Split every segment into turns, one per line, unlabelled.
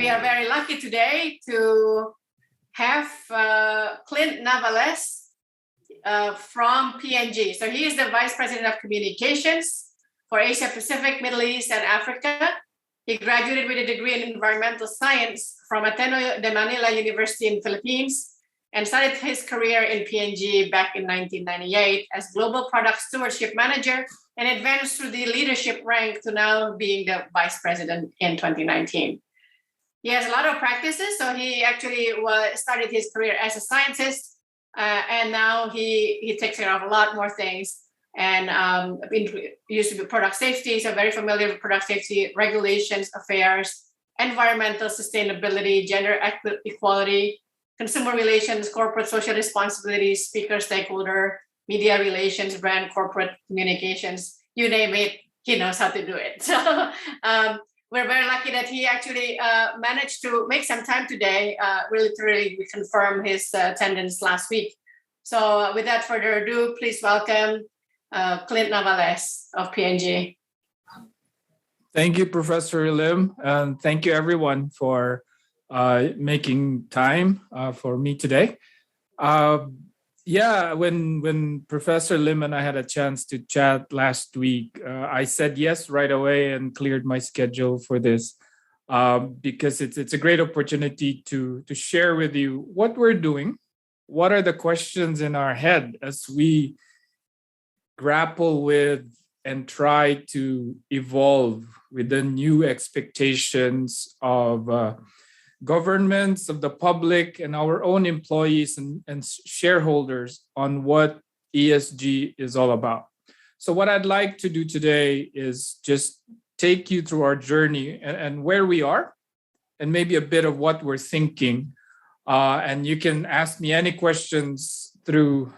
We are very lucky today to have Clint Navales from PNG. So he is the Vice President of Communications for Asia Pacific, Middle East, and Africa. He graduated with a degree in environmental science from Ateneo de Manila University in Philippines and started his career in PNG back in 1998 as Global Product Stewardship Manager and advanced through the leadership rank to now being the Vice President in 2019. He has a lot of practices, so he actually started his career as a scientist, and now he takes care of a lot more things. And used to be product safety, so very familiar with product safety, regulations, affairs, environmental sustainability, gender equality, consumer relations, corporate social responsibility, speaker, stakeholder, media relations, brand, corporate communications, you name it, he knows how to do it. So we're very lucky that he actually managed to make some time today. Literally, we confirmed his attendance last week. So without further ado, please welcome Clint Navales of PNG.
Thank you, Professor Lim, and thank you everyone for making time for me today. When Professor Lim and I had a chance to chat last week, I said yes right away and cleared my schedule for this because it's a great opportunity to share with you what we're doing, what are the questions in our head as we grapple with and try to evolve with the new expectations of governments, of the public, and our own employees and shareholders on what ESG is all about. So what I'd like to do today is just take you through our journey and where we are, and maybe a bit of what we're thinking. And you can ask me any questions through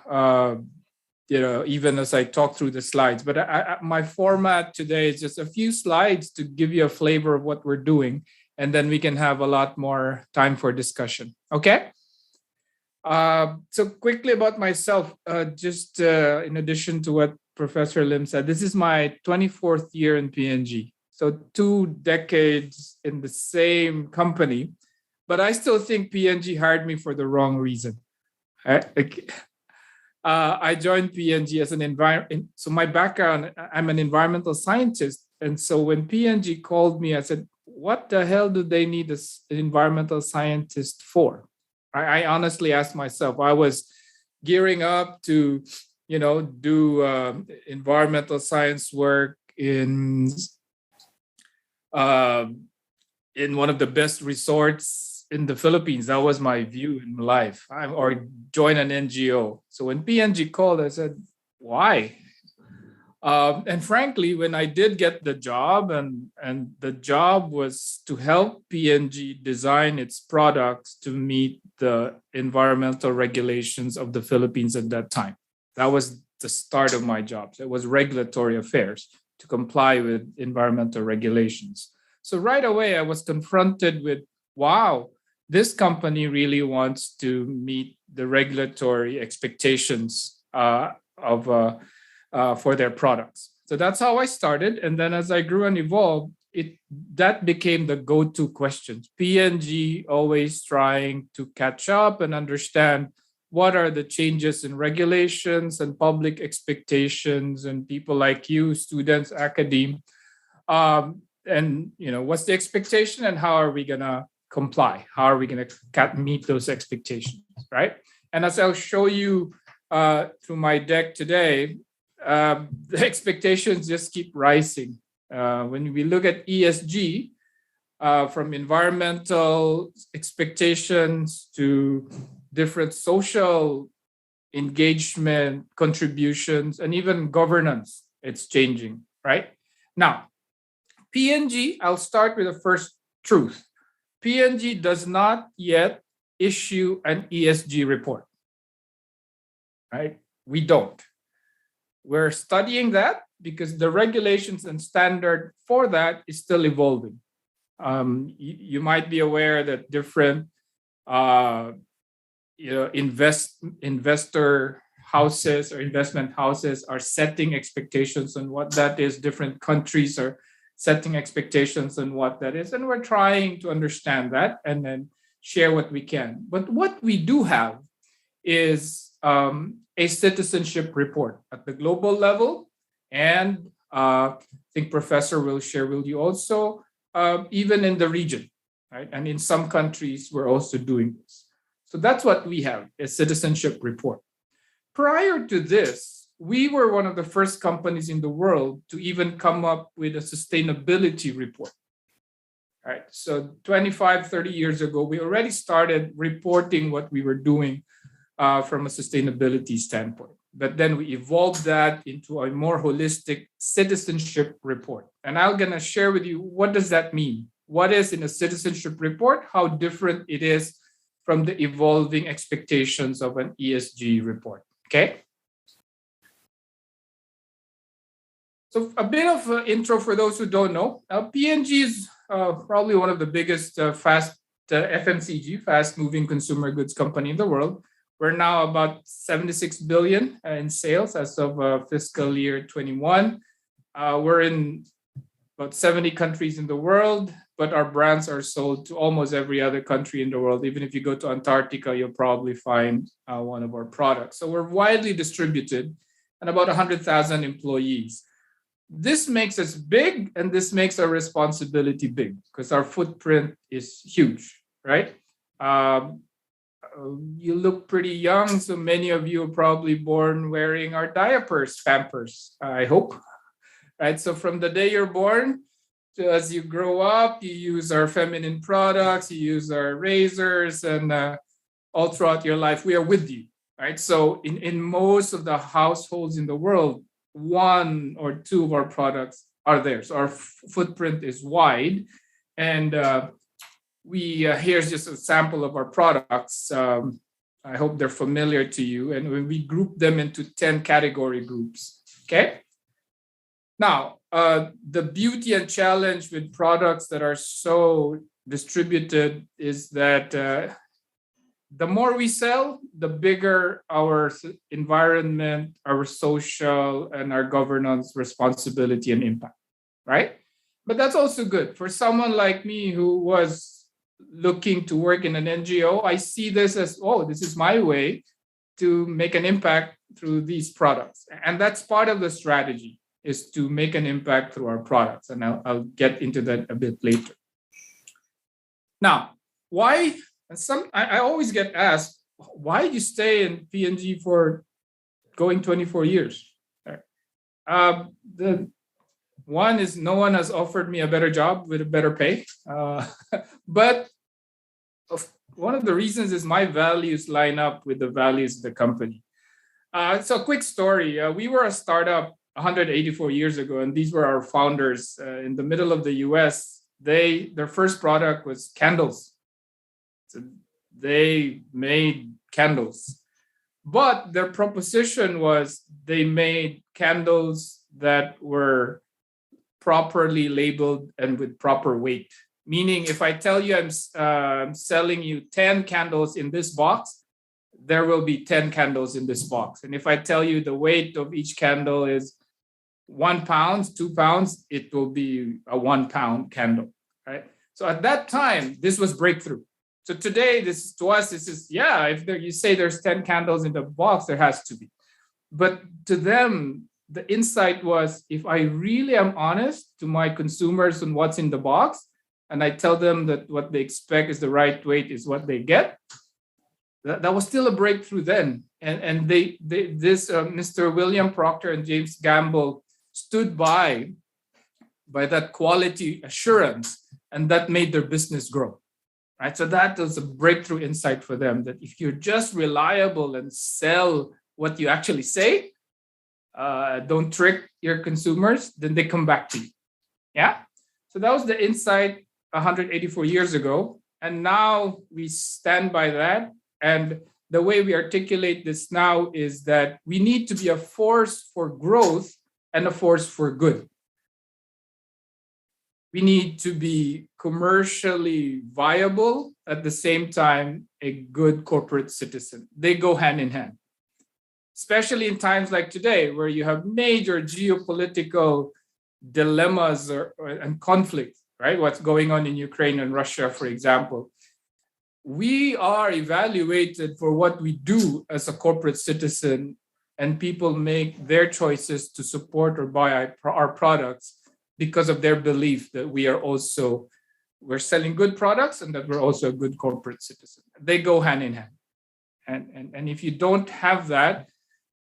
even as I talk through the slides. But my format today is just a few slides to give you a flavor of what we're doing, and then we can have a lot more time for discussion. Okay? So quickly about myself, in addition to what Professor Lim said, this is my 24th year in PNG. So 2 decades in the same company, but I still think PNG hired me for the wrong reason. I joined PNG as so my background, I'm an environmental scientist. And so when PNG called me, I said, what the hell do they need an environmental scientist for? I honestly asked myself. I was gearing up to, do environmental science work in one of the best resorts in the Philippines. That was my view in life, or join an NGO. So when PNG called, I said, why? And frankly, when I did get the job, and the job was to help PNG design its products to meet the environmental regulations of the Philippines at that time. That was the start of my job. So it was regulatory affairs to comply with environmental regulations. So right away, I was confronted with, wow, this company really wants to meet the regulatory expectations for their products. So that's how I started. And then as I grew and evolved, that became the go-to questions. PNG always trying to catch up and understand what are the changes in regulations and public expectations, and people like you, students, academe, and what's the expectation and how are we gonna comply? How are we gonna meet those expectations, right? And as I'll show you through my deck today, the expectations just keep rising. When we look at ESG, from environmental expectations to different social engagement, contributions, and even governance, it's changing, right? Now, PNG, I'll start with the first truth. PNG does not yet issue an ESG report, right? We don't. We're studying that because the regulations and standard for that is still evolving. You might be aware that different investor houses or investment houses are setting expectations on what that is. Different countries are setting expectations on what that is. And we're trying to understand that and then share what we can. But what we do have is a citizenship report at the global level. And I think Professor will share with you also, even in the region, right? And in some countries, we're also doing this. So that's what we have, a citizenship report. Prior to this, we were one of the first companies in the world to even come up with a sustainability report. Right. So 25, 30 years ago, we already started reporting what we were doing from a sustainability standpoint. But then we evolved that into a more holistic citizenship report. And I'm going to share with you, what does that mean? What is in a citizenship report? How different it is from the evolving expectations of an ESG report. Okay. So a bit of an intro for those who don't know. P&G is probably one of the biggest FMCG, fast-moving consumer goods company in the world. We're now about 76 billion in sales as of fiscal year 21. We're in about 70 countries in the world, but our brands are sold to almost every other country in the world. Even if you go to Antarctica, you'll probably find one of our products. So we're widely distributed and about 100,000 employees. This makes us big, and this makes our responsibility big because our footprint is huge, right? You look pretty young, so many of you are probably born wearing our diapers, Pampers, I hope. Right, so from the day you're born to as you grow up, you use our feminine products, you use our razors, and all throughout your life, we are with you, right? So in most of the households in the world, one or two of our products are there. So our footprint is wide. And here's just a sample of our products. I hope they're familiar to you. And when we group them into 10 category groups, okay? Now, the beauty and challenge with products that are so distributed is that the more we sell, the bigger our environment, our social, and our governance responsibility and impact, right? But that's also good. For someone like me who was looking to work in an NGO, I see this as, oh, this is my way to make an impact through these products. And that's part of the strategy, is to make an impact through our products. And I'll get into that a bit later. Now, why? And I always get asked, why did you stay in P&G for going 24 years? The one is no one has offered me a better job with a better pay. But one of the reasons is my values line up with the values of the company. So a quick story. We were a startup 184 years ago, and these were our founders in the middle of the US. Their first product was candles. So they made candles, but their proposition was they made candles that were properly labeled and with proper weight. Meaning, if I tell you I'm selling you 10 candles in this box, there will be 10 candles in this box. And if I tell you the weight of each candle is 1 pound, 2 pounds, it will be a 1 pound candle, right? So at that time, this was breakthrough. So today, this is, yeah, if you say there's 10 candles in the box, there has to be. But to them, the insight was, if I really am honest to my consumers on what's in the box, and I tell them that what they expect is the right weight is what they get, that was still a breakthrough then. And Mr. William Procter and James Gamble stood by that quality assurance, and that made their business grow. Right? So that was a breakthrough insight for them, that if you're just reliable and sell what you actually say, don't trick your consumers, then they come back to you. Yeah. So that was the insight 184 years ago. And now we stand by that. And the way we articulate this now is that we need to be a force for growth and a force for good. We need to be commercially viable, at the same time, a good corporate citizen. They go hand in hand, especially in times like today, where you have major geopolitical dilemmas and conflict, right? What's going on in Ukraine and Russia, for example. We are evaluated for what we do as a corporate citizen, and people make their choices to support or buy our products because of their belief that we're selling good products and that we're also a good corporate citizen. They go hand in hand. And if you don't have that,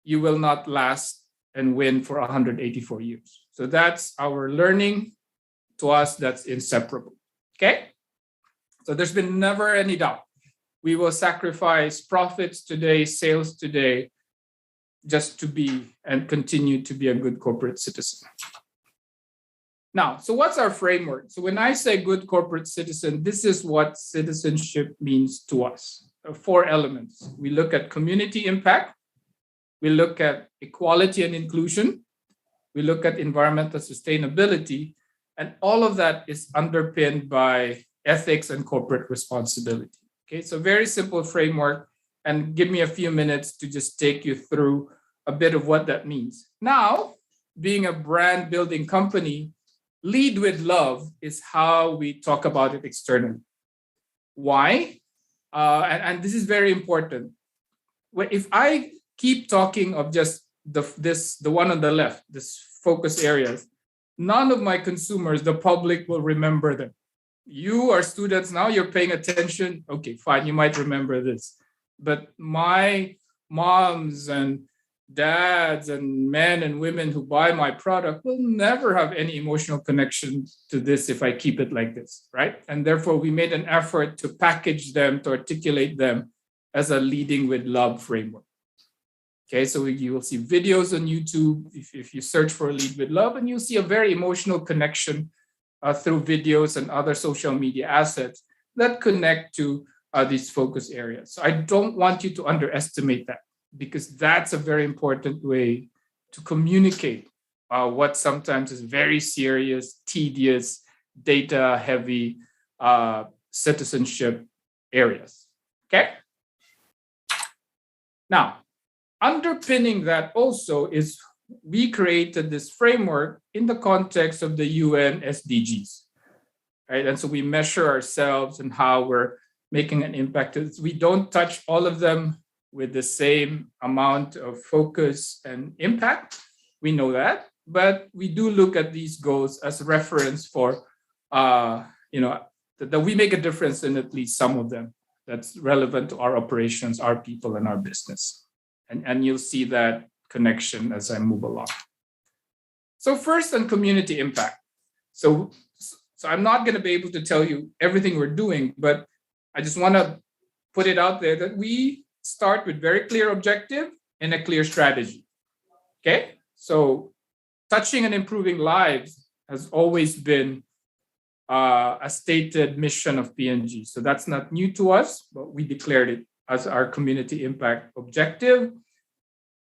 you will not last and win for 184 years. So that's our learning. To us, that's inseparable. Okay? So there's been never any doubt. We will sacrifice profits today, sales today, just to be and continue to be a good corporate citizen. Now, so what's our framework? So when I say good corporate citizen, this is what citizenship means to us. There are 4 elements. We look at community impact. We look at equality and inclusion. We look at environmental sustainability. And all of that is underpinned by ethics and corporate responsibility. Okay, so very simple framework. And give me a few minutes to just take you through a bit of what that means. Now, being a brand building company, lead with love is how we talk about it externally. Why? And this is very important. If I keep talking of just the one on the left, this focus areas, none of my consumers, the public, will remember them. You are students now, you're paying attention. Okay, fine, you might remember this. But my moms and dads and men and women who buy my product will never have any emotional connection to this if I keep it like this, right? And therefore, we made an effort to package them, to articulate them as a leading with love framework. Okay, so you will see videos on YouTube if you search for Lead with Love, and you'll see a very emotional connection through videos and other social media assets that connect to these focus areas. So I don't want you to underestimate that, because that's a very important way to communicate what sometimes is very serious, tedious, data-heavy citizenship areas. Okay? Now, underpinning that also is we created this framework in the context of the UN SDGs, right? And so we measure ourselves and how we're making an impact. We don't touch all of them with the same amount of focus and impact. We know that, but we do look at these goals as a reference for, that we make a difference in at least some of them that's relevant to our operations, our people, and our business. And you'll see that connection as I move along. So first, on community impact. So I'm not going to be able to tell you everything we're doing, but I just want to put it out there that we start with very clear objective and a clear strategy. Okay? So touching and improving lives has always been a stated mission of P&G. So that's not new to us, but we declared it as our community impact objective.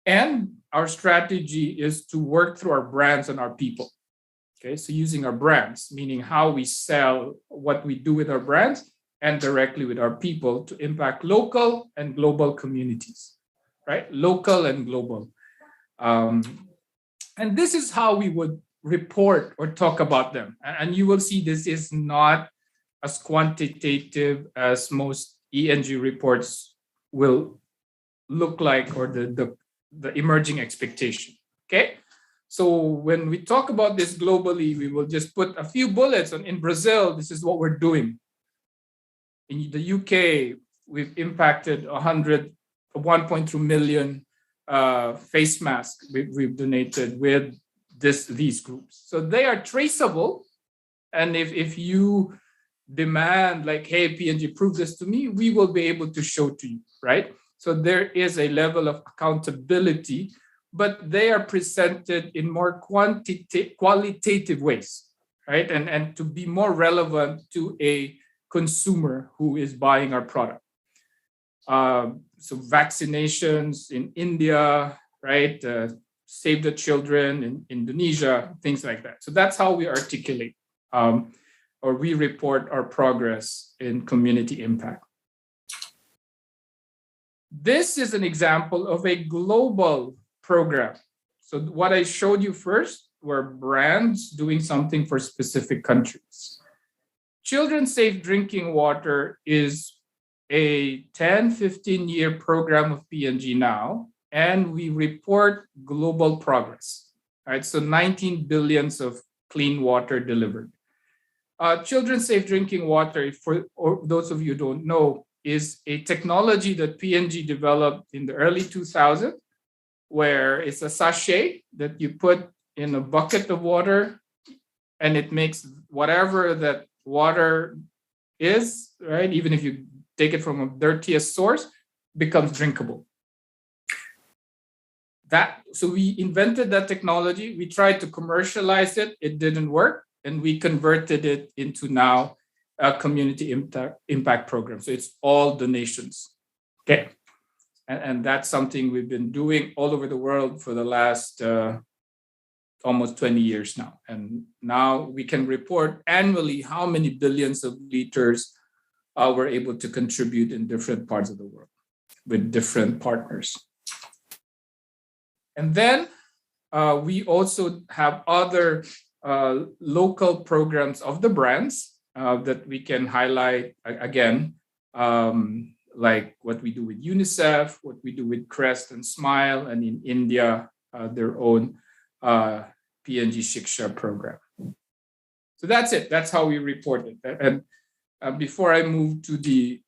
And our strategy is to work through our brands and our people. Okay, so using our brands, meaning how we sell, what we do with our brands, and directly with our people to impact local and global communities, right? Local and global. And this is how we would report or talk about them. And you will see this is not as quantitative as most ENG reports will look like, or the emerging expectation, okay? So when we talk about this globally, we will just put a few bullets on. In Brazil, this is what we're doing. In the UK, we've impacted 1.2 million face masks we've donated with these groups. So they are traceable. And if you demand like, hey, P&G, prove this to me, we will be able to show to you, right? So there is a level of accountability, but they are presented in more qualitative ways, right? And to be more relevant to a consumer who is buying our product. So vaccinations in India, right? Save the children in Indonesia, things like that. So that's how we articulate or we report our progress in community impact. This is an example of a global program. So what I showed you first were brands doing something for specific countries. Children's Safe Drinking Water is a 10, 15-year program of PNG now, and we report global progress. Right, so 19 billions of clean water delivered. Children's Safe Drinking Water, for those of you who don't know, is a technology that PNG developed in the early 2000s, where it's a sachet that you put in a bucket of water, and it makes whatever that water is, right, even if you take it from a dirtiest source, becomes drinkable. So we invented that technology. We tried to commercialize it. It didn't work. And we converted it into now a community impact program. So it's all donations. Okay. And that's something we've been doing all over the world for the last almost 20 years now. And now we can report annually how many billions of liters we're able to contribute in different parts of the world with different partners. And then we also have other local programs of the brands that we can highlight again, like what we do with UNICEF, what we do with Crest and Smile, and in India, their own PNG Shiksha program. So that's it. That's how we report it. And before I move to the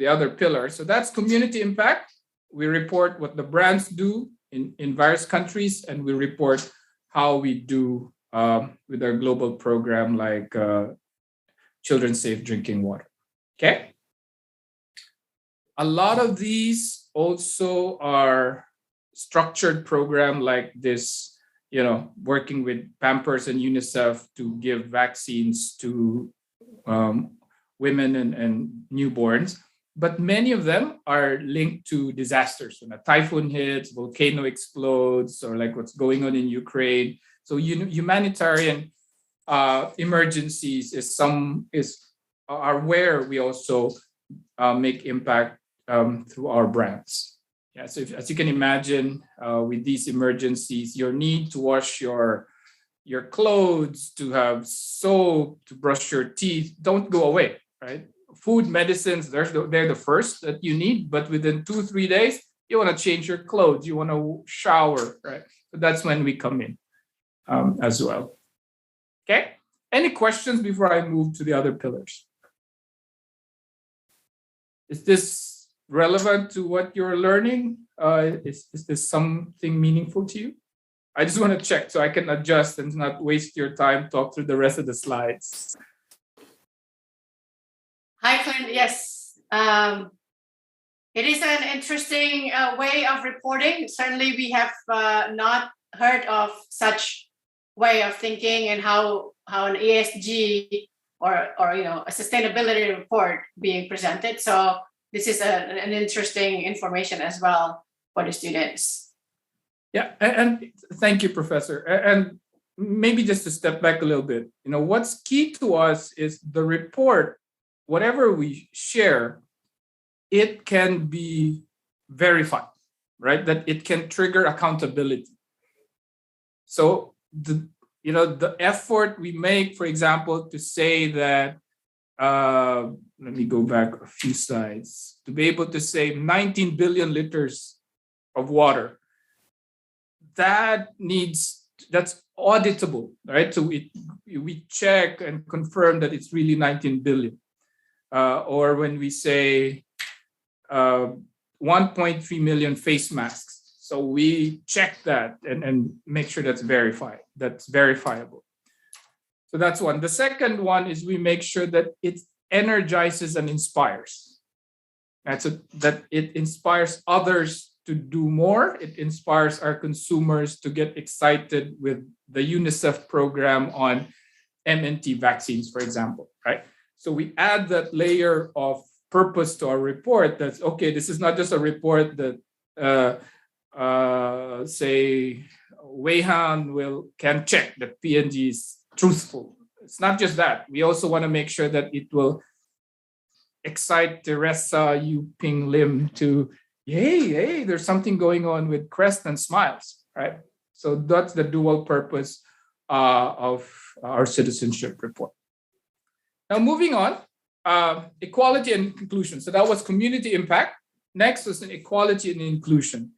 other pillar, so that's community impact. We report what the brands do in various countries, and we report how we do with our global program like Children's Safe Drinking Water. Okay. A lot of these also are structured program like this, working with Pampers and UNICEF to give vaccines to women and newborns. But many of them are linked to disasters. When a typhoon hits, volcano explodes, or like what's going on in Ukraine. So humanitarian emergencies are where we also make impact through our brands. Yeah. So as you can imagine, with these emergencies, your need to wash your clothes, to have soap, to brush your teeth, don't go away, right? Food, medicines, they're the first that you need, but within 2-3 days, you want to change your clothes, you want to shower, right? So that's when we come in as well. Okay. Any questions before I move to the other pillars? Is this relevant to what you're learning? Is this something meaningful to you? I just want to check so I can adjust and not waste your time, talk through the rest of the slides.
Hi, Clint. Yes. It is an interesting way of reporting. Certainly, we have not heard of such way of thinking and how an ESG or a sustainability report being presented. So this is an interesting information as well for the students.
Yeah, and thank you, Professor. And maybe just to step back a little bit, what's key to us is the report. Whatever we share, it can be verified, right? That it can trigger accountability. So the effort we make, for example, to say that, let me go back a few slides, to be able to save 19 billion liters of water, that's auditable, right? So we check and confirm that it's really 19 billion. Or when we say 1.3 million face masks. So we check that and make sure that's verifiable. So that's one. The second one is we make sure that it energizes and inspires. That it inspires others to do more. It inspires our consumers to get excited with the UNICEF program on MNT vaccines, for example, right? So we add that layer of purpose to our report. That's okay. This is not just a report that say Weihan can check that PNG is truthful. It's not just that. We also want to make sure that it will excite Teresa Yu Ping Lim to, hey, there's something going on with Crest and Smiles, right? So that's the dual purpose of our citizenship report. Now, moving on, equality and inclusion. So that was community impact. Next was an equality and inclusion.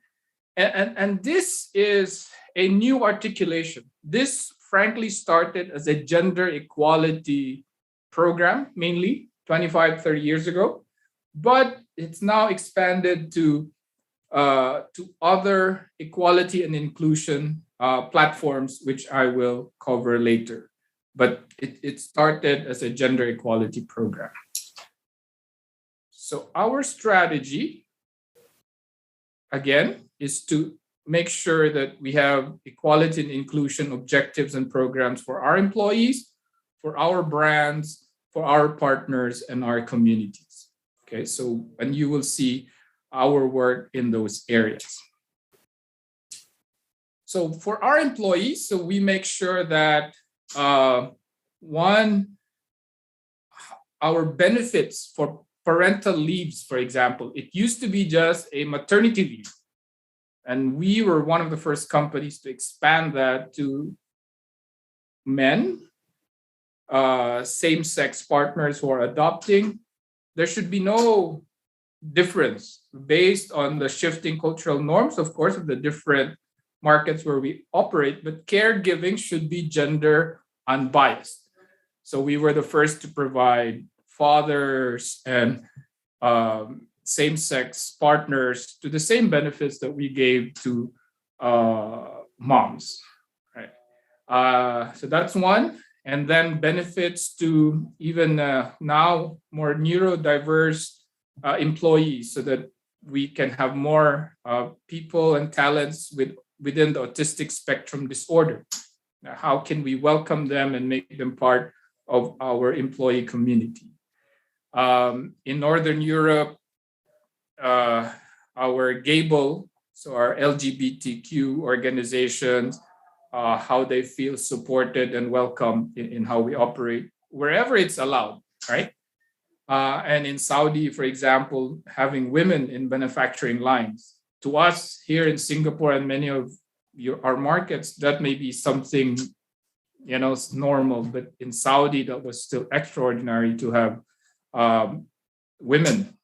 And this is a new articulation. This frankly started as a gender equality program, mainly 25, 30 years ago, but it's now expanded to other equality and inclusion platforms, which I will cover later. But it started as a gender equality program. So our strategy, again, is to make sure that we have equality and inclusion objectives and programs for our employees, for our brands, for our partners, and our communities. Okay, so, and you will see our work in those areas. So for our employees, so we make sure that one, our benefits for parental leaves, for example, it used to be just a maternity leave. And we were one of the first companies to expand that to men, same-sex partners who are adopting. There should be no difference based on the shifting cultural norms, of course, of the different markets where we operate, but caregiving should be gender unbiased. So we were the first to provide fathers and same-sex partners to the same benefits that we gave to moms. Right? So that's one. And then benefits to even now more neurodiverse employees, so that we can have more people and talents within the autistic spectrum disorder. Now, how can we welcome them and make them part of our employee community? In Northern Europe, our GABLE, so our LGBTQ organizations, how they feel supported and welcome in how we operate, wherever it's allowed, right? And in Saudi, for example, having women in manufacturing lines. To us here in Singapore and many of our markets, that may be something, normal, but in Saudi, that was still extraordinary to have women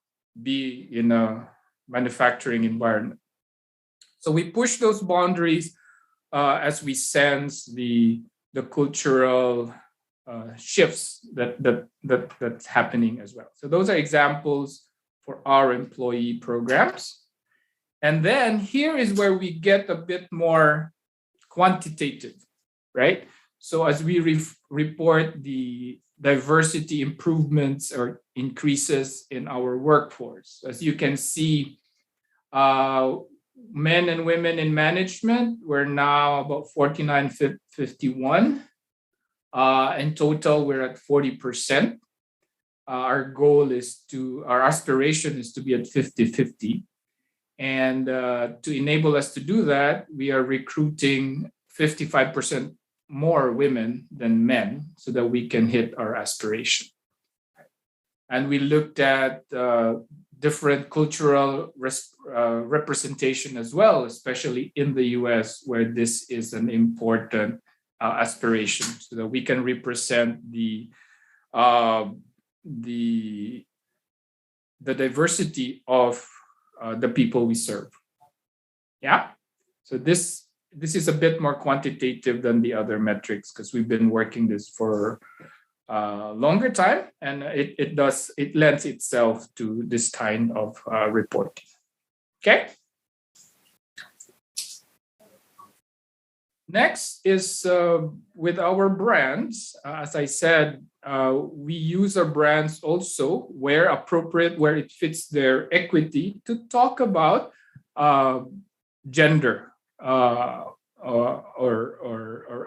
be in a manufacturing environment. So we push those boundaries as we sense the cultural shifts that's happening as well. So those are examples for our employee programs. And then here is where we get a bit more quantitative, right? So as we report the diversity improvements or increases in our workforce, as you can see, men and women in management, we're now about 49-51. In total, we're at 40%. Our aspiration is to be at 50-50. And to enable us to do that, we are recruiting 55% more women than men so that we can hit our aspiration. And we looked at different cultural representation as well, especially in the US, where this is an important aspiration, so that we can represent the diversity of the people we serve. Yeah. So this is a bit more quantitative than the other metrics, because we've been working this for a longer time, and it lends itself to this kind of reporting. Okay. Next is with our brands. As I said, we use our brands also where appropriate, where it fits their equity, to talk about gender or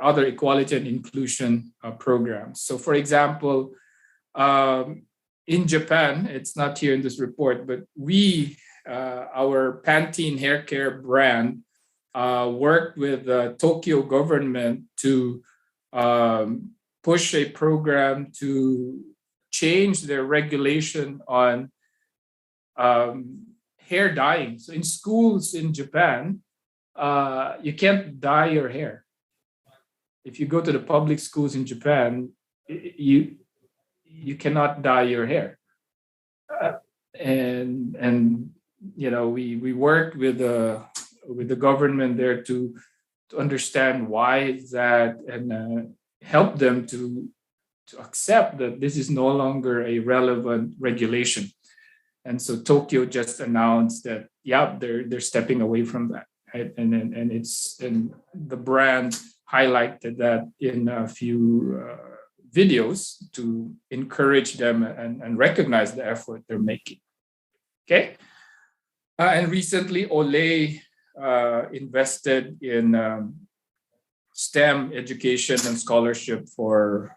other equality and inclusion programs. So, for example, in Japan, it's not here in this report, but our Pantene hair care brand worked with the Tokyo government to push a program to change their regulation on hair dyeing. So in schools in Japan, you can't dye your hair. If you go to the public schools in Japan, you cannot dye your hair. And we worked with the government there to understand why is that, and help them to accept that this is no longer a relevant regulation. And so Tokyo just announced that, yeah, they're stepping away from that, right? And the brand highlighted that in a few videos to encourage them and recognize the effort they're making. Okay. And recently, Olay invested in STEM education and scholarship for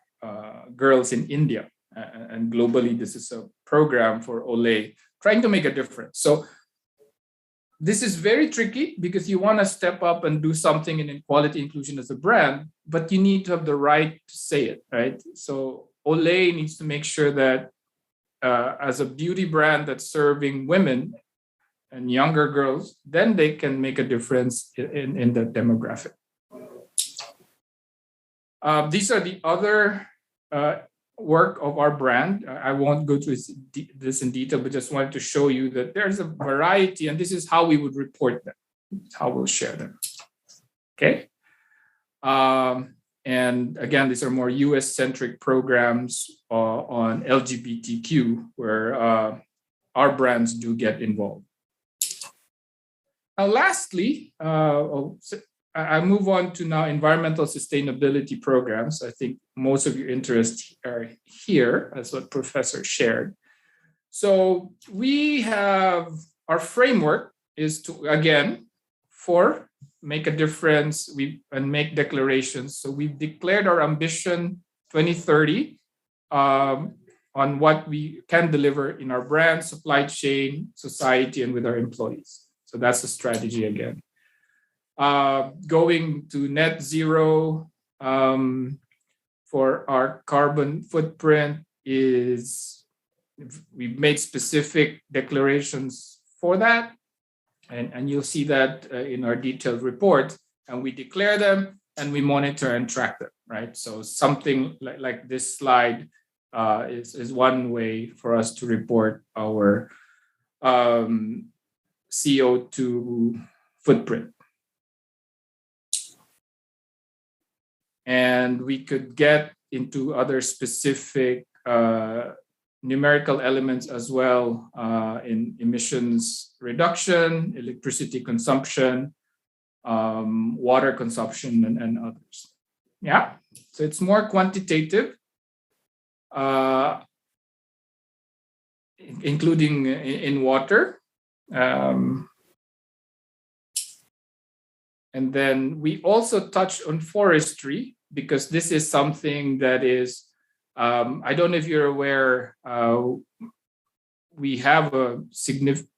girls in India. And globally, this is a program for Olay trying to make a difference. So this is very tricky because you want to step up and do something in equality inclusion as a brand, but you need to have the right to say it, right? So Olay needs to make sure that as a beauty brand that's serving women and younger girls, then they can make a difference in that demographic. These are the other work of our brand. I won't go through this in detail, but just wanted to show you that there's a variety, and this is how we would report them, how we'll share them. Okay. And again, these are more US-centric programs on LGBTQ, where our brands do get involved. Now, lastly, I move on to now environmental sustainability programs. I think most of your interests are here, as what Professor shared. So we have our framework is to, again, make a difference and make declarations. So we've declared our ambition 2030 on what we can deliver in our brand, supply chain, society, and with our employees. So that's the strategy again. Going to net zero for our carbon footprint is, we've made specific declarations for that. And you'll see that in our detailed report, and we declare them and we monitor and track them, right? So something like this slide is one way for us to report our CO2 footprint. And we could get into other specific numerical elements as well in emissions reduction, electricity consumption, water consumption, and others. Yeah, so it's more quantitative, including in water. And then we also touched on forestry, because this is something that is, I don't know if you're aware, we have a significant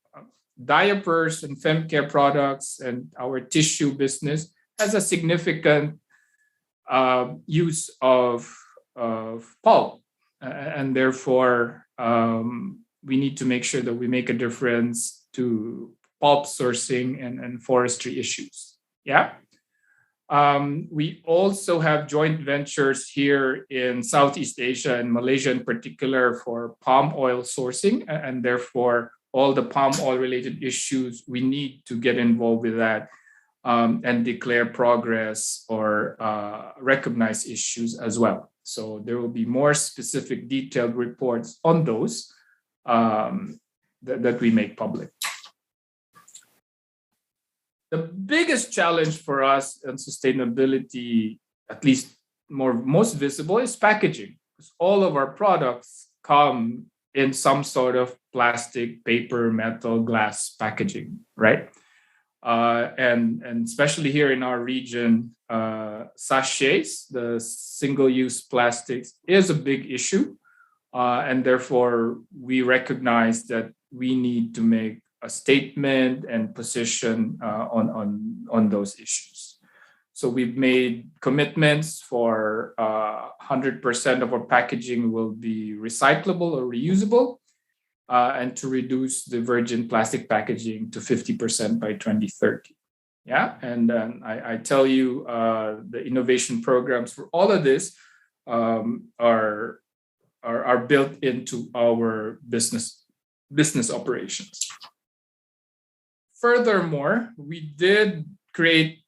diapers and femcare products, and our tissue business has a significant use of pulp. And therefore, we need to make sure that we make a difference to pulp sourcing and forestry issues. Yeah. We also have joint ventures here in Southeast Asia and Malaysia in particular for palm oil sourcing, and therefore all the palm oil related issues, we need to get involved with that and declare progress or recognize issues as well. So there will be more specific detailed reports on those that we make public. The biggest challenge for us in sustainability, at least most visible, is packaging. Because all of our products come in some sort of plastic, paper, metal, glass packaging, right? And especially here in our region, sachets, the single-use plastics, is a big issue. And therefore, we recognize that we need to make a statement and position on those issues. So we've made commitments for 100% of our packaging will be recyclable or reusable, and to reduce the virgin plastic packaging to 50% by 2030. Yeah, and I tell you, the innovation programs for all of this are built into our business operations. Furthermore, we did create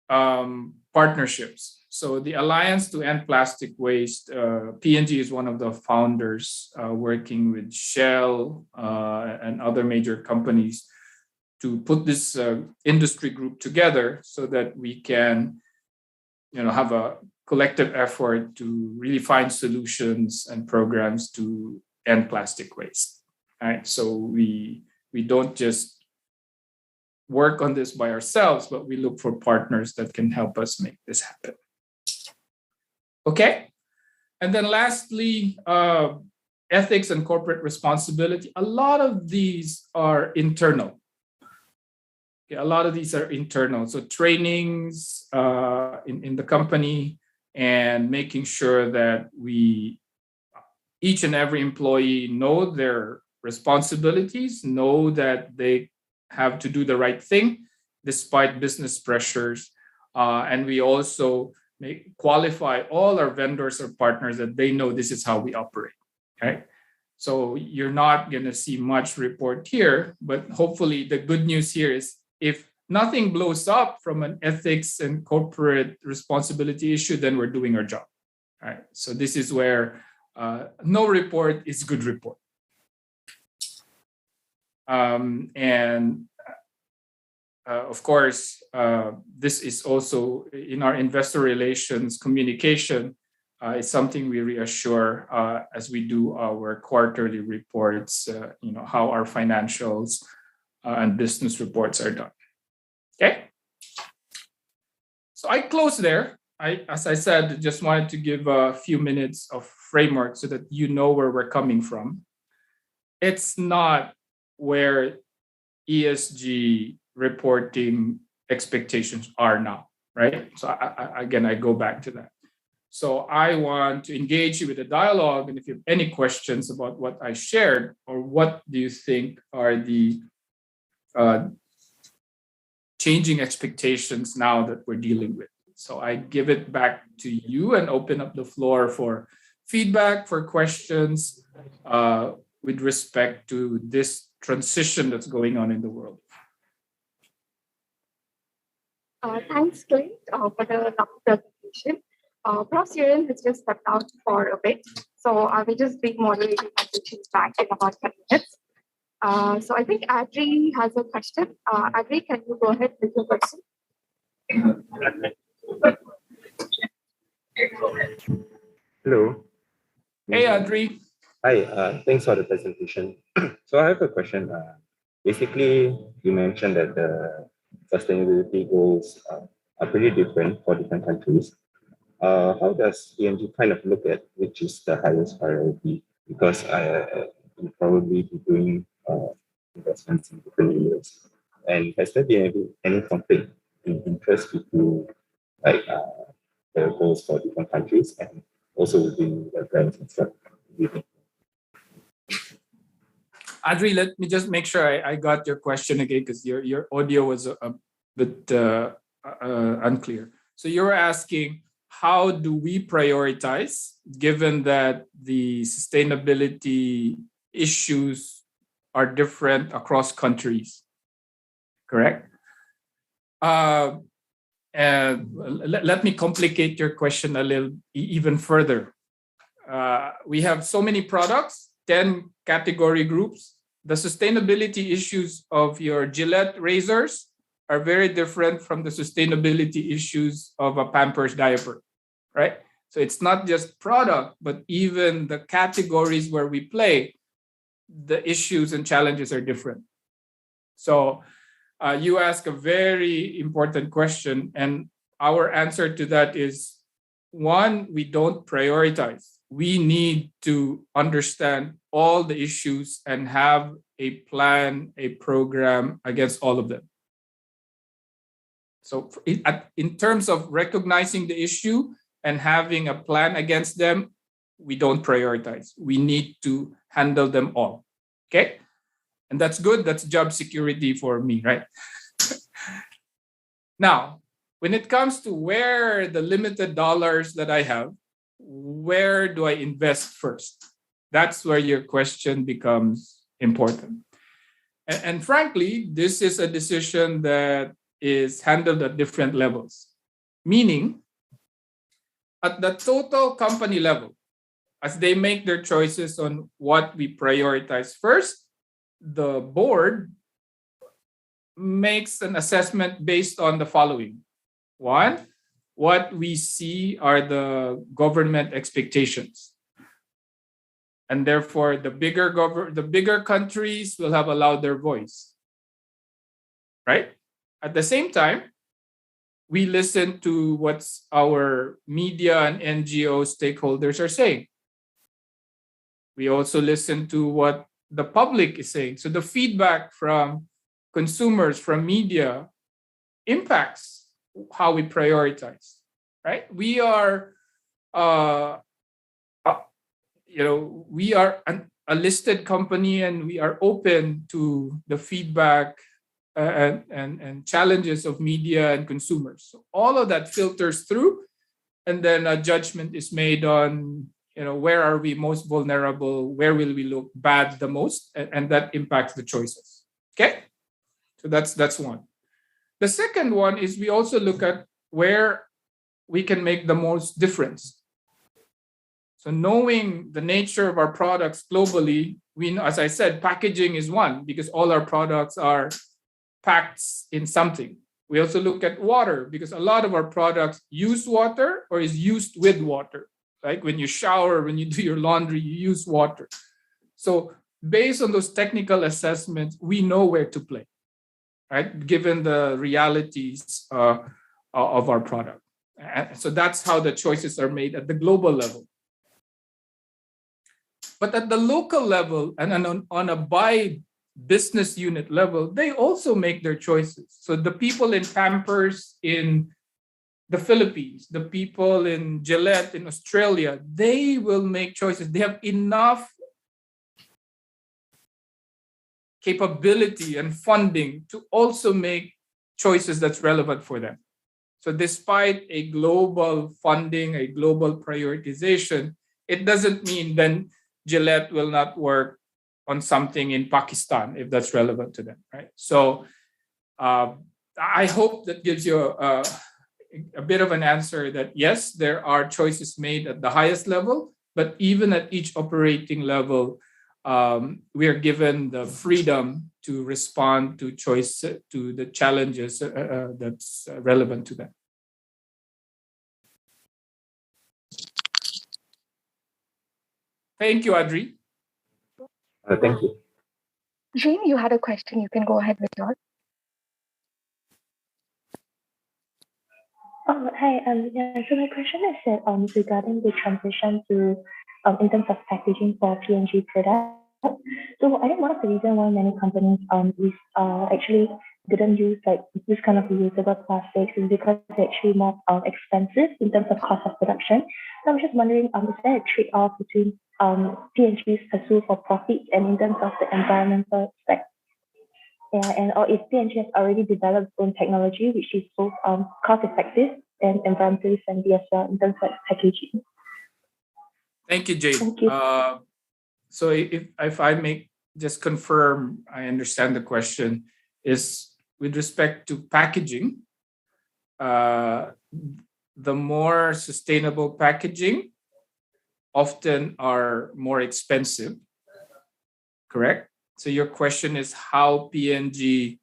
partnerships. So the Alliance to End Plastic Waste, PNG is one of the founders, working with Shell and other major companies to put this industry group together so that we can, have a collective effort to really find solutions and programs to end plastic waste. Right. So we don't just work on this by ourselves, but we look for partners that can help us make this happen. Okay. And then lastly, ethics and corporate responsibility. A lot of these are internal. Okay, a lot of these are internal. So trainings in the company and making sure that each and every employee know their responsibilities, know that they have to do the right thing despite business pressures. And we also qualify all our vendors or partners that they know this is how we operate. Okay. So you're not going to see much report here, but hopefully the good news here is if nothing blows up from an ethics and corporate responsibility issue, then we're doing our job. All right. So this is where no report is good report. Of course, this is also in our investor relations communication. It's something we reassure as we do our quarterly reports, how our financials and business reports are done. Okay. So I close there. As I said, just wanted to give a few minutes of framework so that you know where we're coming from. It's not where ESG reporting expectations are now, right? So again, I go back to that. So I want to engage you with a dialogue, and if you have any questions about what I shared, or what do you think are the changing expectations now that we're dealing with. So I give it back to you and open up the floor for feedback, for questions with respect to this transition that's going on in the world.
Thanks, Clint, for the long presentation. Prof. Cyril has just stepped out for a bit, so I will just be moderating my session back in about 10 minutes. So I think Adri has a question. Adri, can you go ahead with your question?
Hello.
Hey, Adri.
Hi, thanks for the presentation. So I have a question. Basically, you mentioned that the sustainability goals are pretty different for different countries. How does PNG kind of look at which is the highest priority? Because you'll probably be doing investments in different areas. And has there been any conflict in interest between the goals for different countries and also within the brands and stuff?
Adri, let me just make sure I got your question again, because your audio was a bit unclear. So you're asking, how do we prioritize given that the sustainability issues are different across countries? Correct? And let me complicate your question a little even further. We have so many products, 10 category groups. The sustainability issues of your Gillette razors are very different from the sustainability issues of a Pampers diaper, right? So it's not just product, but even the categories where we play, the issues and challenges are different. So you ask a very important question, and our answer to that is, one, we don't prioritize. We need to understand all the issues and have a plan, a program against all of them. So in terms of recognizing the issue and having a plan against them, we don't prioritize. We need to handle them all. Okay? And that's good. That's job security for me, right? Now, when it comes to where the limited dollars that I have, where do I invest first? That's where your question becomes important. And frankly, this is a decision that is handled at different levels. Meaning, at the total company level, as they make their choices on what we prioritize first, the board makes an assessment based on the following. One, what we see are the government expectations. And therefore, the bigger countries will have a louder voice. Right? At the same time, we listen to what our media and NGO stakeholders are saying. We also listen to what the public is saying. So the feedback from consumers, from media, impacts how we prioritize, right? We are, we are a listed company, and we are open to the feedback and challenges of media and consumers. So all of that filters through, and then a judgment is made on, where are we most vulnerable, where will we look bad the most, and that impacts the choices. Okay, so that's one. The second one is we also look at where we can make the most difference. So knowing the nature of our products globally, we know, as I said, packaging is one, because all our products are packed in something. We also look at water, because a lot of our products use water or is used with water. Like when you shower, when you do your laundry, you use water. So based on those technical assessments, we know where to play, right? Given the realities of our product. And so that's how the choices are made at the global level. But at the local level and on a by business unit level, they also make their choices. So the people in Pampers in the Philippines, the people in Gillette in Australia, they will make choices. They have enough capability and funding to also make choices that's relevant for them. So despite a global funding, a global prioritization, it doesn't mean then Gillette will not work on something in Pakistan if that's relevant to them, right? So I hope that gives you a bit of an answer that yes, there are choices made at the highest level, but even at each operating level, we are given the freedom to respond to choice, to the challenges that's relevant to them. Thank you, Adri.
Thank you.
Jane, you had a question. You can go ahead with yours.
Oh, hi. So my question is that regarding the transition to in terms of packaging for P&G products. So I think one of the reasons why many companies actually didn't use like this kind of reusable plastics is because they're actually more expensive in terms of cost of production. So I'm just wondering, is there a trade-off between P&G's pursuit for profit and in terms of the environmental aspect? Yeah, and or if P&G has already developed its own technology, which is both cost-effective and environmentally friendly as well in terms of packaging.
Thank you, Jade.
Thank you.
So if I may just confirm, I understand the question is with respect to packaging. The more sustainable packaging often are more expensive, correct? So your question is how P&G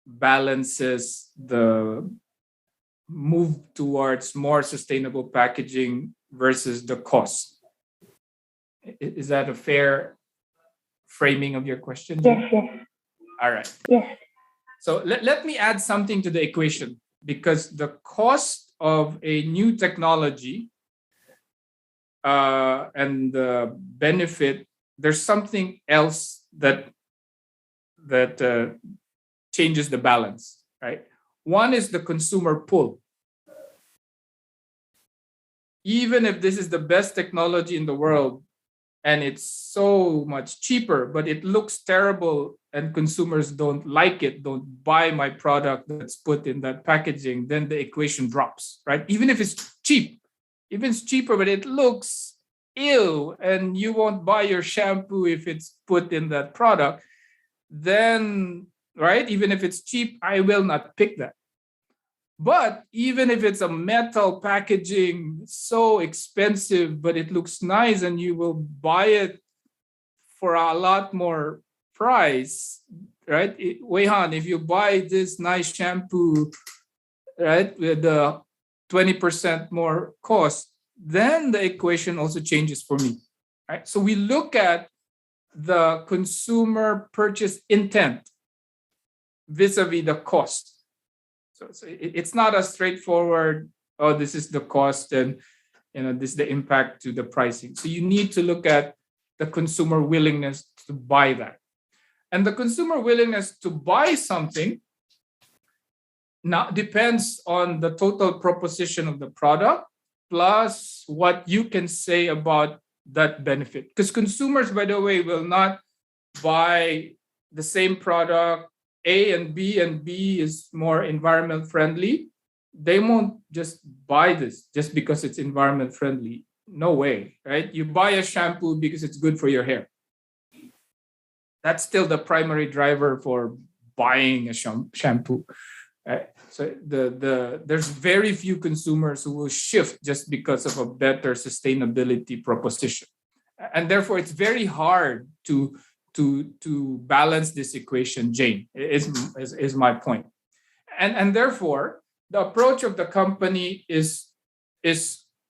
balances the move towards more sustainable packaging versus the cost. Is that a fair framing of your question?
Yes, yes.
All right.
Yes.
So let me add something to the equation, because the cost of a new technology and the benefit, there's something else that changes the balance, right? One is the consumer pull. Even if this is the best technology in the world and it's so much cheaper, but it looks terrible and consumers don't like it, don't buy my product that's put in that packaging, then the equation drops, right? Even if it's cheap, even if it's cheaper, but it looks ill and you won't buy your shampoo if it's put in that product, then, right, even if it's cheap, I will not pick that. But even if it's a metal packaging, so expensive, but it looks nice and you will buy it for a lot more price, right? Weihan, if you buy this nice shampoo, right, with the 20% more cost, then the equation also changes for me, right? So we look at the consumer purchase intent vis-a-vis the cost. So it's not a straightforward, oh, this is the cost and this is the impact to the pricing. So you need to look at the consumer willingness to buy that. And the consumer willingness to buy something now depends on the total proposition of the product plus what you can say about that benefit. Because consumers, by the way, will not buy the same product A and B is more environment friendly. They won't just buy this just because it's environment friendly. No way, right? You buy a shampoo because it's good for your hair. That's still the primary driver for buying a shampoo. Right? So there's very few consumers who will shift just because of a better sustainability proposition. And therefore, it's very hard to balance this equation, Jane, is my point. And therefore, the approach of the company is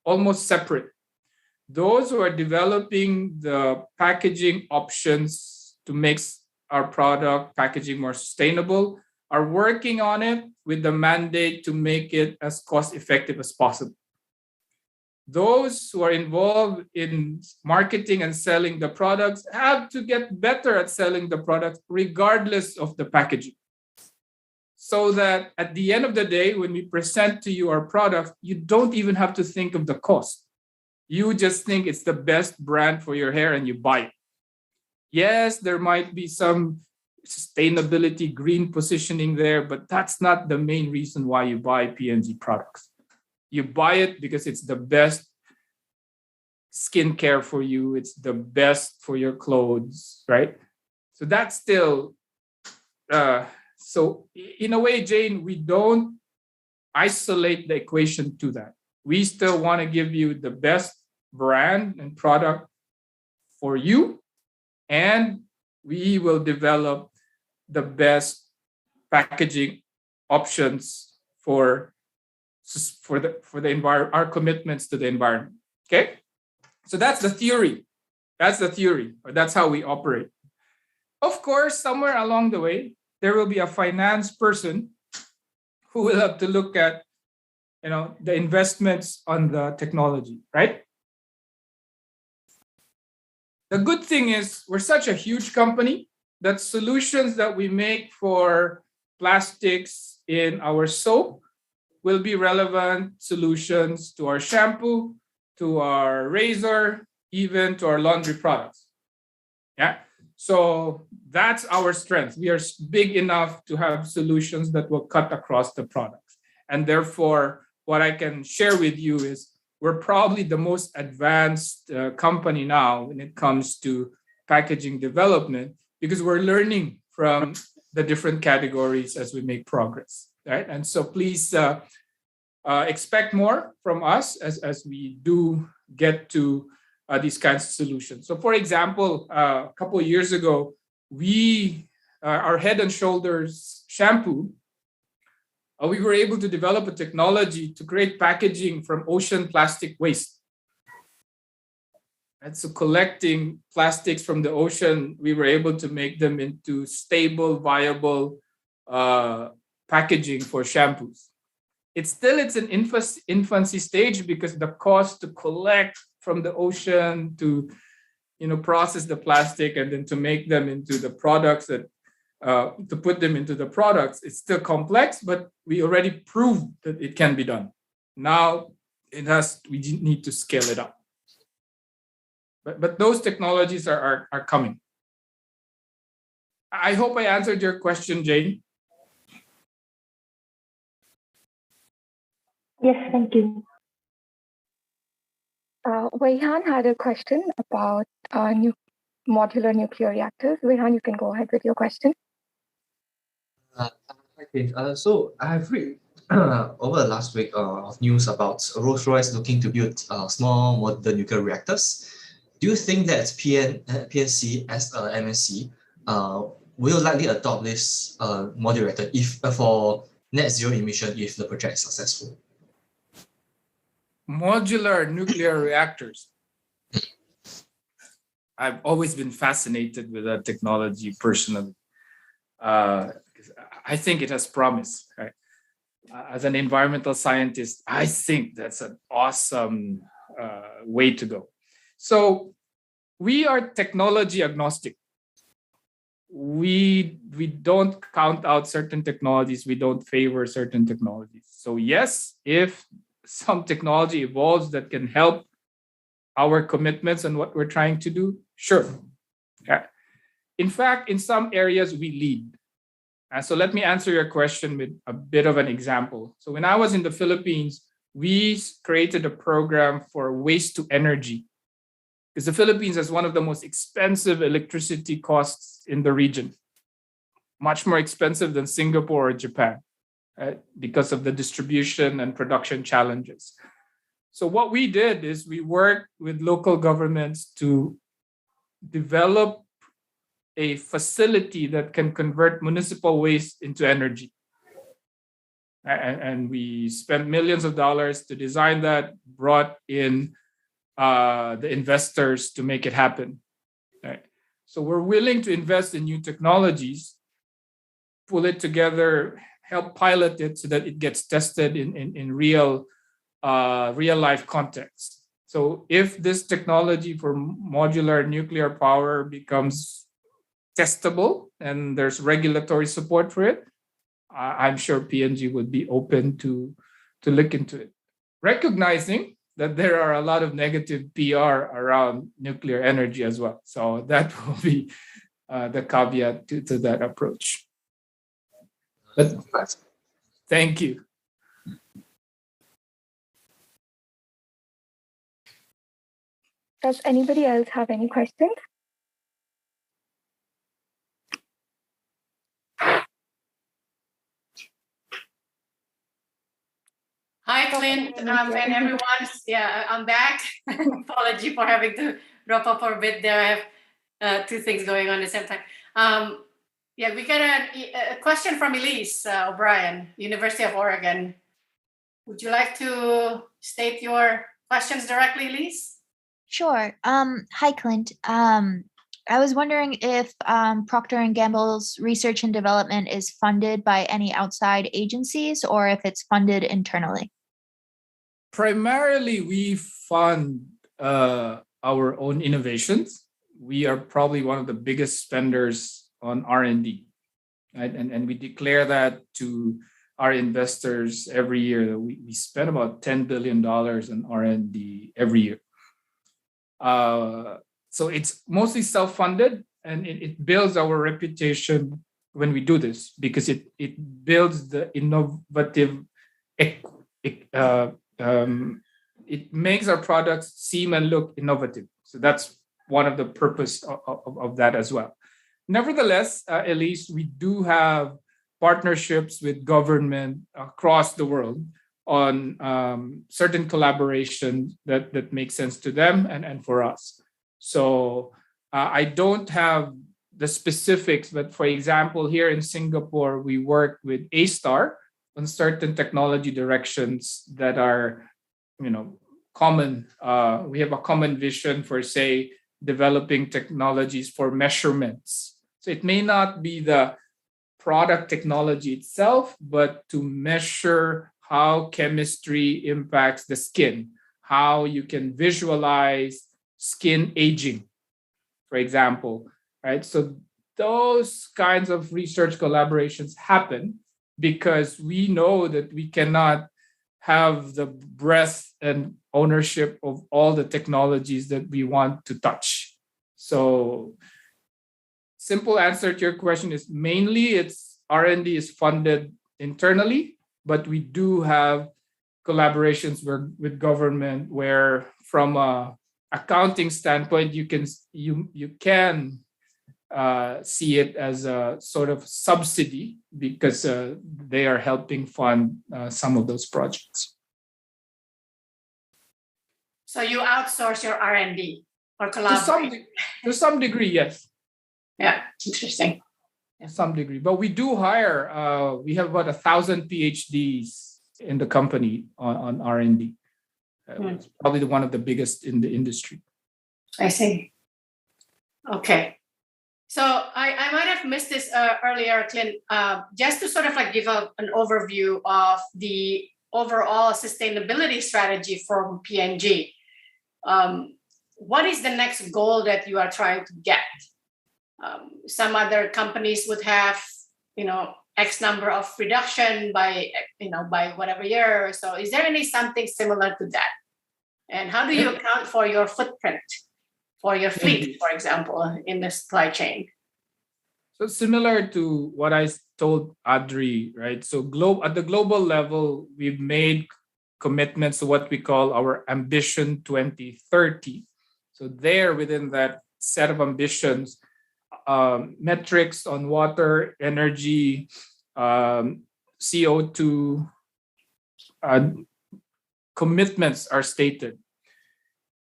almost separate. Those who are developing the packaging options to make our product packaging more sustainable are working on it with the mandate to make it as cost effective as possible. Those who are involved in marketing and selling the products have to get better at selling the products regardless of the packaging. So that at the end of the day, when we present to you our product, you don't even have to think of the cost. You just think it's the best brand for your hair and you buy it. Yes, there might be some sustainability, green positioning there, but that's not the main reason why you buy P&G products. You buy it because it's the best skincare for you. It's the best for your clothes, right? So that's still, so in a way, Jane, we don't isolate the equation to that. We still want to give you the best brand and product for you, and we will develop the best packaging options for the environment, our commitments to the environment. Okay, so that's the theory. That's the theory, or that's how we operate. Of course, somewhere along the way, there will be a finance person who will have to look at, the investments on the technology, right? The good thing is we're such a huge company that solutions that we make for plastics in our soap will be relevant solutions to our shampoo, to our razor, even to our laundry products. Yeah. So that's our strength. We are big enough to have solutions that will cut across the products. And therefore, what I can share with you is we're probably the most advanced company now when it comes to packaging development, because we're learning from the different categories as we make progress, right? And so please expect more from us as we do get to these kinds of solutions. So for example, a couple of years ago, our Head and Shoulders shampoo, we were able to develop a technology to create packaging from ocean plastic waste. And so collecting plastics from the ocean, we were able to make them into stable, viable packaging for shampoos. It's an infancy stage because the cost to collect from the ocean to process the plastic and then to make them into the products to put them into the products, it's still complex, but we already proved that it can be done. Now we need to scale it up. But those technologies are coming. I hope I answered your question, Jane.
Yes, thank you.
Weihan had a question about modular nuclear reactors. Weihan, you can go ahead with your question.
Okay, so I have read over the last week of news about Rolls-Royce looking to build small modular nuclear reactors. Do you think that PNC as a MNC will likely adopt this modular reactor if for net zero emission if the project is successful?
Modular nuclear reactors. I've always been fascinated with that technology personally. I think it has promise. Right? As an environmental scientist, I think that's an awesome way to go. So we are technology agnostic. We don't count out certain technologies. We don't favor certain technologies. So yes, if some technology evolves that can help our commitments and what we're trying to do, sure. Yeah. In fact, in some areas we lead. And so let me answer your question with a bit of an example. So when I was in the Philippines, we created a program for waste to energy, because the Philippines has one of the most expensive electricity costs in the region, much more expensive than Singapore or Japan, because of the distribution and production challenges. So what we did is we worked with local governments to develop a facility that can convert municipal waste into energy. And we spent millions of dollars to design that, brought in the investors to make it happen. Right? So we're willing to invest in new technologies, pull it together, help pilot it so that it gets tested in real life context. So if this technology for modular nuclear power becomes testable and there's regulatory support for it, I'm sure PNG would be open to look into it, recognizing that there are a lot of negative PR around nuclear energy as well. So that will be the caveat to that approach. But thank you.
Does anybody else have any questions?
Hi, Clint, and everyone. Yeah, I'm back. Apology for having to drop off for a bit there. I have two things going on at the same time. Yeah, we got a question from Elise O'Brien, University of Oregon. Would you like to state your questions directly, Elise?
Sure. Hi, Clint. I was wondering if Procter & Gamble's research and development is funded by any outside agencies or if it's funded internally.
Primarily, we fund our own innovations. We are probably one of the biggest spenders on R&D, right? And we declare that to our investors every year. We spend about $10 billion on R&D every year. So it's mostly self-funded, and it builds our reputation when we do this, because it builds the innovative, it makes our products seem and look innovative. So that's one of the purpose of that as well. Nevertheless, Elise, we do have partnerships with government across the world on certain collaborations that make sense to them and for us. So I don't have the specifics, but for example, here in Singapore, we work with A-Star on certain technology directions that are, common. We have a common vision for, say, developing technologies for measurements. So it may not be the product technology itself, but to measure how chemistry impacts the skin, how you can visualize skin aging, for example, right? So those kinds of research collaborations happen because we know that we cannot have the breadth and ownership of all the technologies that we want to touch. So simple answer to your question is mainly it's R&D is funded internally, but we do have collaborations with government where from a accounting standpoint, you can see it as a sort of subsidy because they are helping fund some of those projects.
So you outsource your R&D or collaborate?
To some degree, yes.
Yeah, interesting.
To some degree, but we do hire. We have about 1,000 PhDs in the company on R&D. It's probably one of the biggest in the industry.
I see. Okay. So I might have missed this earlier, Clint. Just to sort of like give an overview of the overall sustainability strategy for P&G. What is the next goal that you are trying to get? Some other companies would have, X number of reduction by whatever year. So is there something similar to that? And how do you account for your footprint for your fleet, for example, in the supply chain?
So similar to what I told Adri, right? So at the global level, we've made commitments to what we call our Ambition 2030. So there within that set of ambitions, metrics on water, energy, CO2 commitments are stated.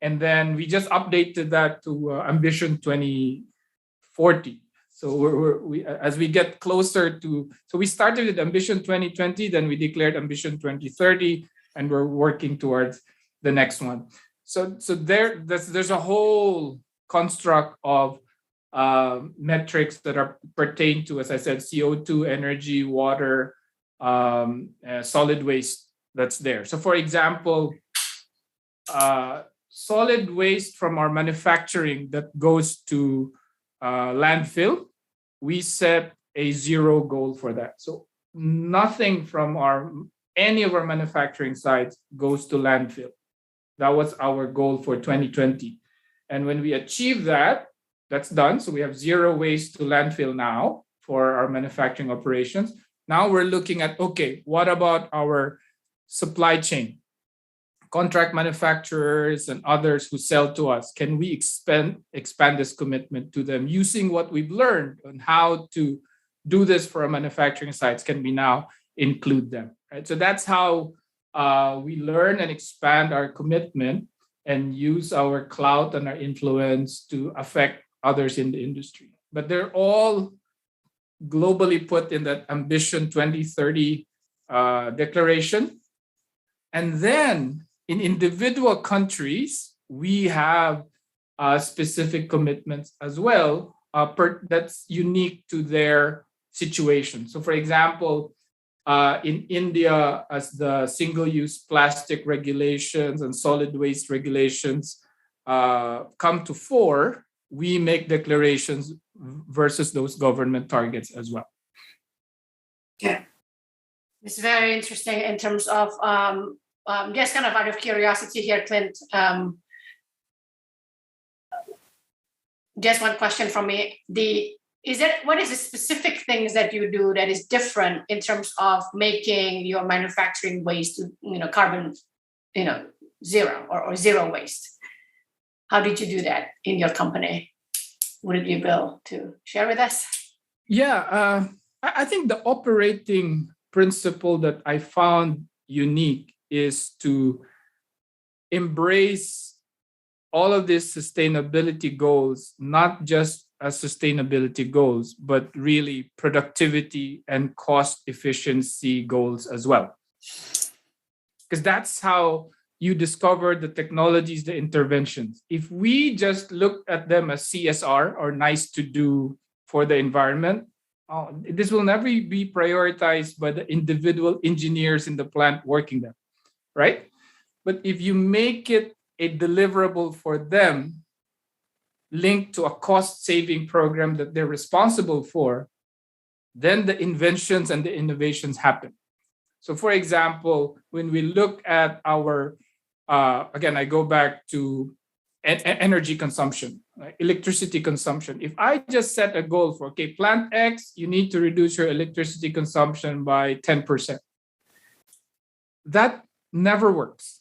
And then we just updated that to Ambition 2040. So as we get closer to, so we started with Ambition 2020, then we declared Ambition 2030, and we're working towards the next one. So there's a whole construct of metrics that are pertain to, as I said, CO2, energy, water, solid waste that's there. So for example, solid waste from our manufacturing that goes to landfill, we set a zero goal for that. So nothing from any of our manufacturing sites goes to landfill. That was our goal for 2020. And when we achieve that, that's done. So we have zero waste to landfill now for our manufacturing operations. Now we're looking at, okay, what about our supply chain? Contract manufacturers and others who sell to us, can we expand this commitment to them using what we've learned on how to do this for our manufacturing sites? Can we now include them? Right. So that's how we learn and expand our commitment and use our clout and our influence to affect others in the industry. But they're all globally put in that Ambition 2030 declaration. And then in individual countries, we have specific commitments as well that's unique to their situation. So for example, in India, as the single-use plastic regulations and solid waste regulations come to fore, we make declarations versus those government targets as well.
Yeah, it's very interesting in terms of just kind of out of curiosity here, Clint. Just one question from me. What is the specific things that you do that is different in terms of making your manufacturing waste, carbon, zero or zero waste? How did you do that in your company? Would it be able to share with us?
Yeah, I think the operating principle that I found unique is to embrace all of these sustainability goals, not just as sustainability goals, but really productivity and cost efficiency goals as well. Because that's how you discover the technologies, the interventions. If we just look at them as CSR or nice to do for the environment, this will never be prioritized by the individual engineers in the plant working them, right? But if you make it a deliverable for them, linked to a cost-saving program that they're responsible for, then the inventions and the innovations happen. So for example, when we look at our again, I go back to energy consumption, right? Electricity consumption. If I just set a goal for, okay, plant X, you need to reduce your electricity consumption by 10%. That never works.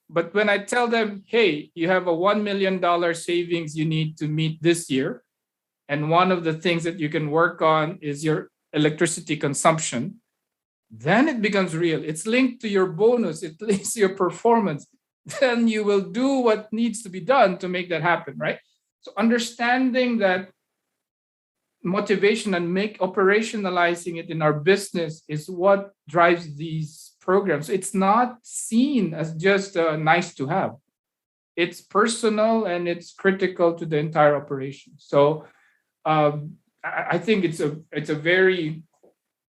But when I tell them, hey, you have a $1 million savings you need to meet this year, and one of the things that you can work on is your electricity consumption, then it becomes real. It's linked to your bonus, it links to your performance. Then you will do what needs to be done to make that happen, right? So understanding that motivation and operationalizing it in our business is what drives these programs. It's not seen as just nice to have. It's personal and it's critical to the entire operation. So I think it's a very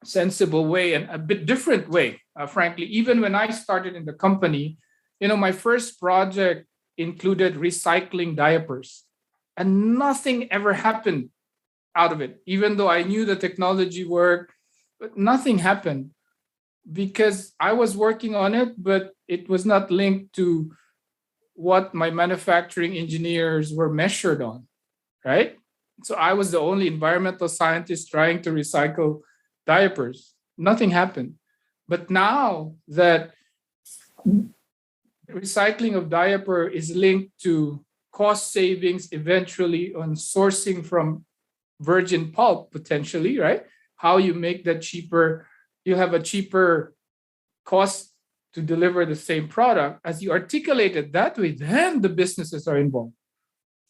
sensible way and a bit different way, frankly. Even when I started in the company, my first project included recycling diapers, and nothing ever happened out of it. Even though I knew the technology worked, but nothing happened because I was working on it, but it was not linked to what my manufacturing engineers were measured on, right? So I was the only environmental scientist trying to recycle diapers. Nothing happened. But now that recycling of diaper is linked to cost savings eventually on sourcing from virgin pulp, potentially, right? How you make that cheaper, you have a cheaper cost to deliver the same product. As you articulate it that way, then the businesses are involved.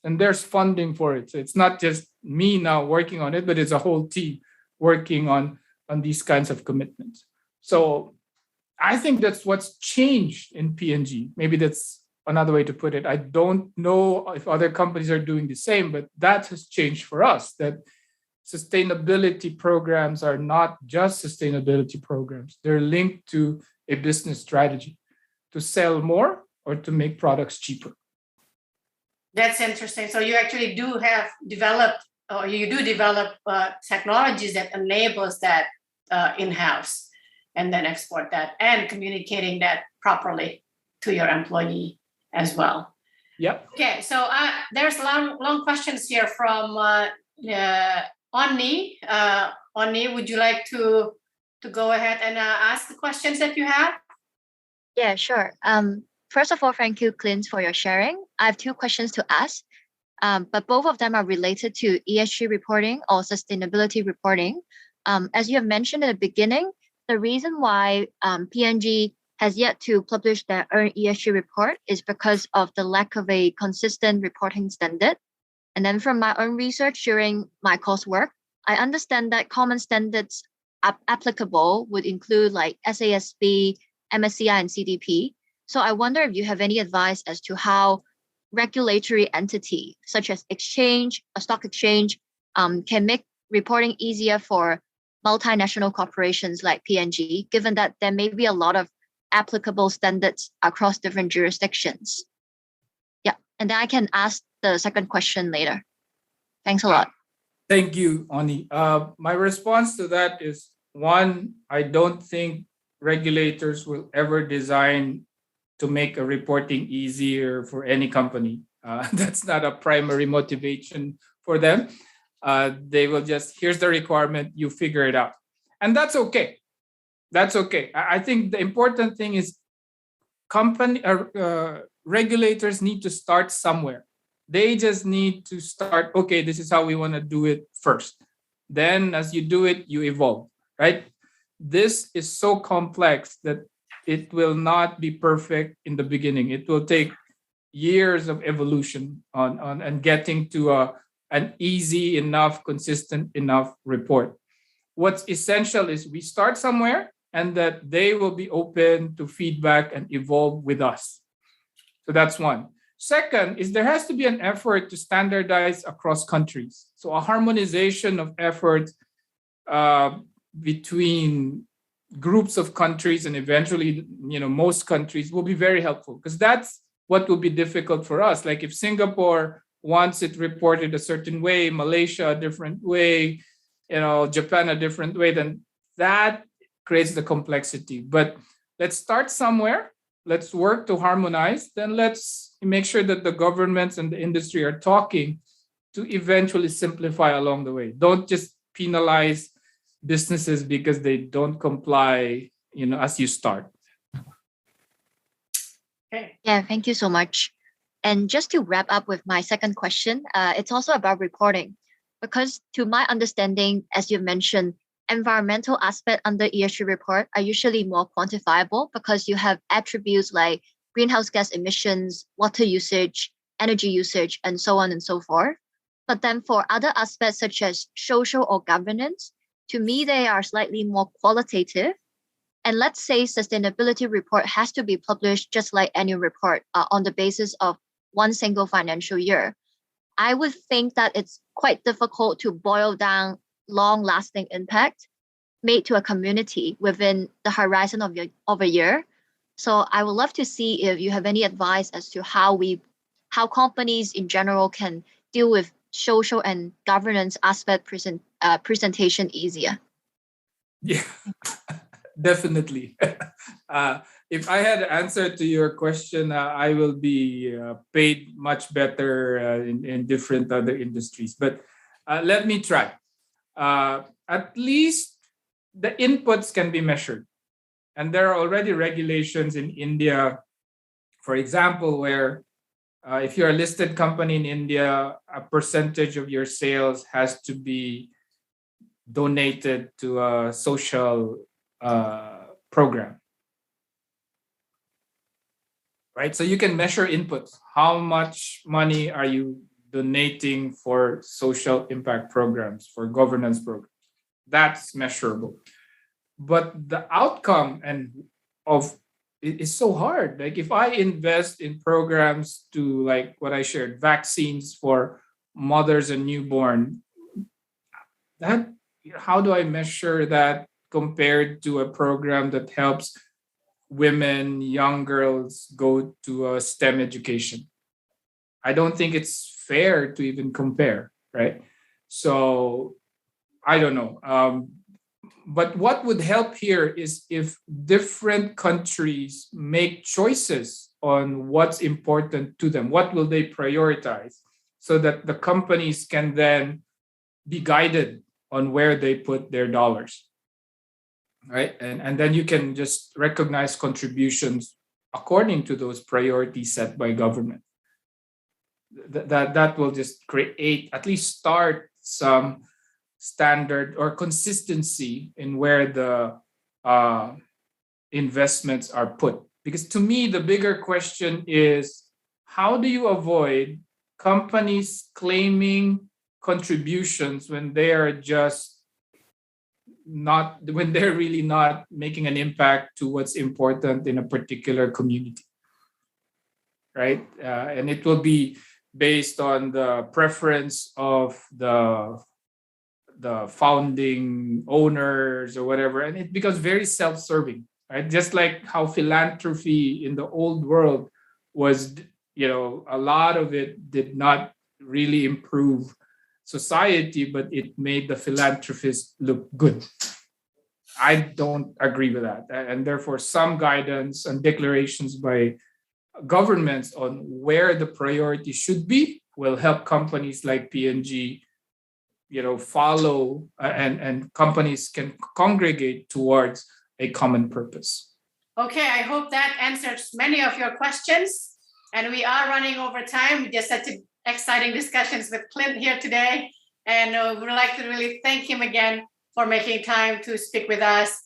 And there's funding for it. So it's not just me now working on it, but it's a whole team working on these kinds of commitments. So I think that's what's changed in P&G. Maybe that's another way to put it. I don't know if other companies are doing the same, but that has changed for us, that sustainability programs are not just sustainability programs. They're linked to a business strategy to sell more or to make products cheaper.
That's interesting. So you actually do have developed, or you do develop technologies that enables that in-house, and then export that and communicating that properly to your employee as well.
Yep.
Okay, so there's long questions here from Onni. Onni, would you like to go ahead and ask the questions that you have?
Yeah, sure. First of all, thank you, Clint, for your sharing. I have two questions to ask, but both of them are related to ESG reporting or sustainability reporting. As you have mentioned in the beginning, the reason why P&G has yet to publish their own ESG report is because of the lack of a consistent reporting standard. And then from my own research during my coursework, I understand that common standards applicable would include like SASB, MSCI, and CDP. So I wonder if you have any advice as to how regulatory entity such as exchange, a stock exchange, can make reporting easier for multinational corporations like P&G, given that there may be a lot of applicable standards across different jurisdictions. Yeah, and then I can ask the second question later. Thanks a lot.
Thank you, Ani. My response to that is, one, I don't think regulators will ever design to make a reporting easier for any company. That's not a primary motivation for them. They will just, here's the requirement, you figure it out. And that's okay. That's okay. I think the important thing is regulators need to start somewhere. They just need to start, okay, this is how we want to do it first. Then as you do it, you evolve, right? This is so complex that it will not be perfect in the beginning. It will take years of evolution on and getting to an easy enough, consistent enough report. What's essential is we start somewhere and that they will be open to feedback and evolve with us. So that's one. Second is there has to be an effort to standardize across countries. So a harmonization of efforts between groups of countries and eventually, most countries will be very helpful, because that's what will be difficult for us. Like if Singapore wants it reported a certain way, Malaysia a different way, Japan a different way, then that creates the complexity. But let's start somewhere let's work to harmonize. Then let's make sure that the governments and the industry are talking to eventually simplify along the way. Don't just penalize businesses because they don't comply, as you start.
Okay.
Yeah, thank you so much. And just to wrap up with my second question, it's also about reporting. Because to my understanding, as you mentioned, environmental aspect under ESG report are usually more quantifiable because you have attributes like greenhouse gas emissions, water usage, energy usage, and so on and so forth. But then for other aspects such as social or governance, to me, they are slightly more qualitative. And let's say sustainability report has to be published just like annual report on the basis of one single financial year. I would think that it's quite difficult to boil down long-lasting impact made to a community within the horizon of a year. So I would love to see if you have any advice as to how companies in general can deal with social and governance aspect presentation easier.
Yeah, definitely. If I had answer to your question, I will be paid much better in different other industries. But let me try. At least the inputs can be measured. And there are already regulations in India, for example, where if you're a listed company in India, a percentage of your sales has to be donated to a social program. Right? So you can measure inputs. How much money are you donating for social impact programs, for governance programs? That's measurable. But the outcome is so hard. Like if I invest in programs to, like what I shared, vaccines for mothers and newborn, that how do I measure that compared to a program that helps women, young girls go to a STEM education? I don't think it's fair to even compare, right? So I don't know. But what would help here is if different countries make choices on what's important to them, what will they prioritize, so that the companies can then be guided on where they put their dollars, right? And then you can just recognize contributions according to those priorities set by government. That will just create, at least start some standard or consistency in where the investments are put. Because to me, the bigger question is, how do you avoid companies claiming contributions when they are just not, when they're really not making an impact to what's important in a particular community, right? And it will be based on the preference of the founding owners or whatever, and it becomes very self-serving, right? Just like how philanthropy in the old world was, a lot of it did not really improve society, but it made the philanthropist look good. I don't agree with that, and therefore some guidance and declarations by governments on where the priority should be will help companies like P&G follow, and companies can congregate towards a common purpose.
Okay, I hope that answers many of your questions. And we are running over time. We just had exciting discussions with Clint here today. And we would like to really thank him again for making time to speak with us